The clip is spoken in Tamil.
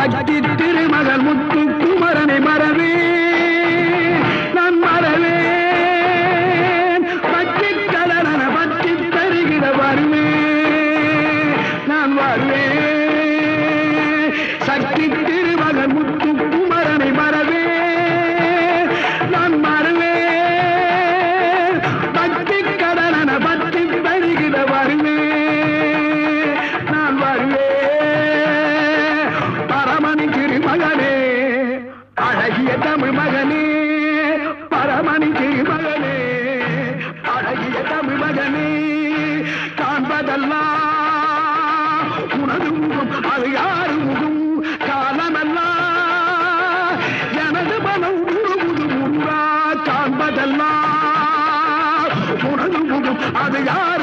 சக்தி திருமகள் முத்து குமரனை மறவே நான் மறவேன் பற்றி கடன பற்றி தருகிற வருவேன் நான் வருவேன் சக்தி திருமகள் முத்து குமரனை மறவே நான் மறவேன் பற்றி கடன பற்றி தருகிற வருவேன் நான் வருவேன் பரமணி திருமகனே அழகிய தமிழ் மகனே பரமணி திருமகனே அழகிய தமிழ் மகனே காண்பதெல்லாம் உனது முகம் அது யாரு முகம் காலமெல்லாம் எனது மனம் உருகுது முருகா காண்பதெல்லாம் உனது முகம் அது யாரு